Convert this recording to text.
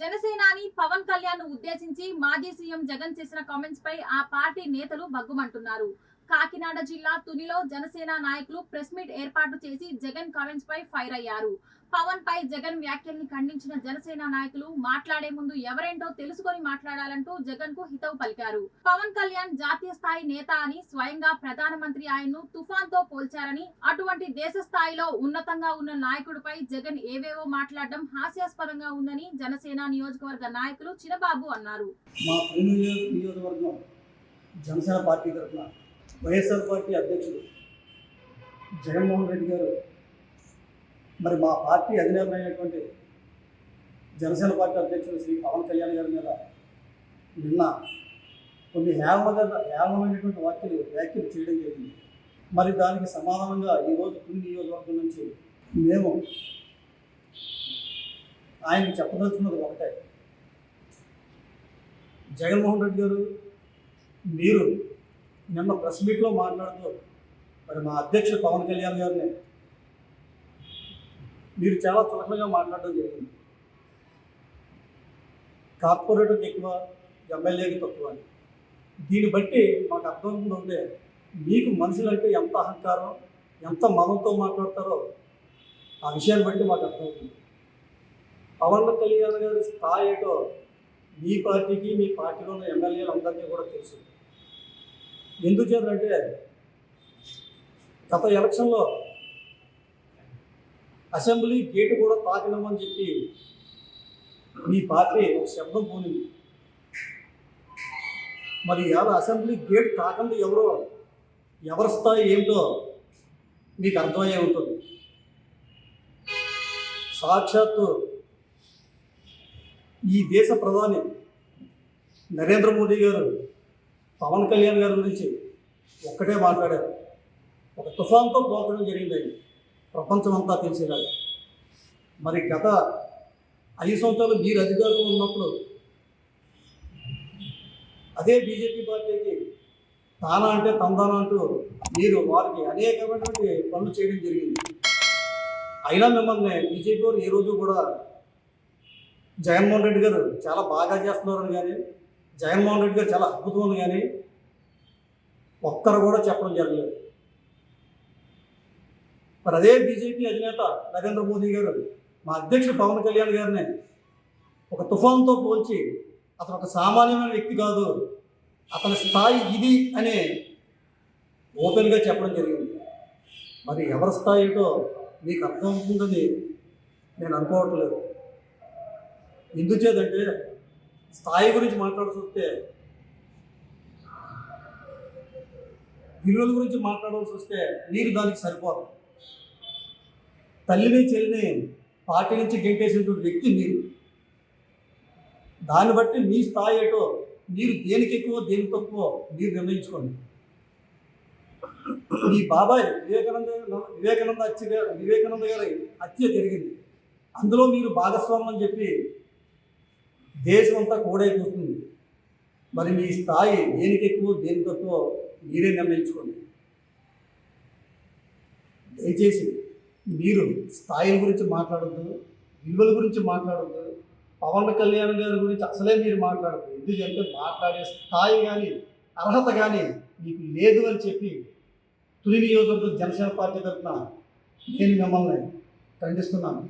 జనసేనాని పవన్ కళ్యాణ్ ను ఉద్దేశించి మాజీ సీఎం జగన్ చేసిన కామెంట్స్ పై ఆ పార్టీ నేతలు బగ్గుమంటున్నారు. కాకినాడ జిల్లా తునిలో జనసేన నాయకులు ప్రెస్ మీట్ ఏర్పాటు చేసి జగన్ కామెంట్స్ పై ఫైర్ అయ్యారు. పవన్ పై జగన్ వ్యాఖ్యల్ని ఖండించిన జనసేన నాయకులు మాట్లాడే ముందు ఎవరేంటో తెలుసుకొని మాట్లాడాలంటూ జగన్ కు హితవు పలికారు. పవన్ కళ్యాణ్ జాతీయ స్థాయి నేత అని స్వయంగా ప్రధానమంత్రి ఆయన్ను తుఫాన్ తో పోల్చారని, అటువంటి దేశ స్థాయిలో ఉన్నతంగా ఉన్న నాయకుడిపై జగన్ ఏవేవో మాట్లాడడం హాస్యాస్పదంగా ఉందని జనసేన నియోజకవర్గ నాయకులు చినబాబు అన్నారు. మా నియోజకవర్గం జనసేన పార్టీ తరఫున వైఎస్ఆర్ పార్టీ అధ్యక్షుడు జగన్మోహన్ రెడ్డి గారు మరి మా పార్టీ అధినేతమైనటువంటి జనసేన పార్టీ అధ్యక్షుడు శ్రీ పవన్ కళ్యాణ్ గారి మీద నిన్న కొన్ని హేళనమైనటువంటి వ్యాఖ్యలు చేయడం జరిగింది. మరి దానికి సమాధానంగా ఈరోజు తుని నియోజకవర్గం నుంచి మేము ఆయనకు చెప్పదలుచున్నది ఒకటే. జగన్మోహన్ రెడ్డి గారు, మీరు నిన్న ప్రెస్ మీట్లో మాట్లాడుతూ మరి మా అధ్యక్షుడు పవన్ కళ్యాణ్ గారిని మీరు చాలా చులకనగా మాట్లాడడం జరిగింది. కార్పొరేటర్కి ఎక్కువ, ఎమ్మెల్యేకి తక్కువ అని. దీన్ని బట్టి మాకు అర్థమవుతుందంటే మీకు మనుషులంటే ఎంత అహంకారం, ఎంత మనంతో మాట్లాడతారో ఆ విషయాన్ని బట్టి మాకు అర్థమవుతుంది. పవన్ కళ్యాణ్ గారి స్థాయి ఏటో మీ పార్టీకి, మీ పార్టీలో ఉన్న ఎమ్మెల్యేలు అందరికీ కూడా తెలుసు. ఎందుచేతంటే గత ఎలక్షన్లో అసెంబ్లీ గేటు కూడా తాకినామని చెప్పి మీ పార్టీ ఒక శబ్దం పోనింది. మరి ఇవాళ అసెంబ్లీ గేట్ తాకండి ఎవరి స్థాయి ఏమిటో మీకు అర్థమయ్యే ఉంటుంది. సాక్షాత్తు ఈ దేశ ప్రధాని నరేంద్ర మోదీ గారు పవన్ కళ్యాణ్ గారి గురించి ఒక్కటే మాట్లాడారు. ఒక తుఫాన్తో పోల్చడం జరిగింది. ప్రపంచం అంతా తెలిసేలాగా. మరి గత 5 సంవత్సరాలు మీరు అధికారంలో ఉన్నప్పుడు అదే బీజేపీ పార్టీకి తానా అంటే తందానా అంటూ మీరు వారికి అనేకమైనటువంటి పనులు చేయడం జరిగింది. అయినా మిమ్మల్ని బీజేపీ వారు ఏ రోజు కూడా జగన్మోహన్ రెడ్డి గారు చాలా బాగా చేస్తున్నారని కానీ, జగన్మోహన్ రెడ్డి గారు చాలా అద్భుతం అని కానీ ఒక్కరు కూడా చెప్పడం జరగలేదు. మరి అదే బీజేపీ అధినేత నరేంద్ర మోదీ గారు మా అధ్యక్షుడు పవన్ కళ్యాణ్ గారిని ఒక తుఫాన్తో పోల్చి అతను ఒక సామాన్యమైన వ్యక్తి కాదు, అతని స్థాయి ఇది అని ఓపెన్గా చెప్పడం జరిగింది. మరి ఎవరి స్థాయి ఏంటో మీకు అర్థమవుతుందని నేను అనుకోవట్లేదు. ఎందుచేతంటే స్థాయి గురించి మాట్లాడాల్సి వస్తే, విలువల గురించి మాట్లాడాల్సి వస్తే మీరు దానికి సరిపోరు. తల్లిని చెల్లిని పార్టీ నుంచి గెంటేసినటువంటి వ్యక్తి మీరు. దాన్ని బట్టి మీ స్థాయి ఏటో మీరు దేనికి ఎక్కువ దేనికి తక్కువ మీరు నిర్ణయించుకోండి. మీ బాబాయ్ వివేకానంద గారి హత్య జరిగింది. అందులో మీరు భాగస్వామ్యం అని చెప్పి దేశం అంతా కూడైపోతుంది. మరి మీ స్థాయి దేనికి ఎక్కువ దేనికి తక్కువ మీరే నిర్ణయించుకోండి. దయచేసి మీరు స్థాయిల గురించి మాట్లాడద్దు, విలువల గురించి మాట్లాడద్దు, పవన్ కళ్యాణ్ గారి గురించి అసలే మీరు మాట్లాడద్దు. ఎందుకంటే మాట్లాడే స్థాయి కానీ అర్హత కానీ మీకు లేదు అని చెప్పి తుని నియోజకవర్గం జనసేన పార్టీ తరఫున నేను మిమ్మల్ని ఖండిస్తున్నాను.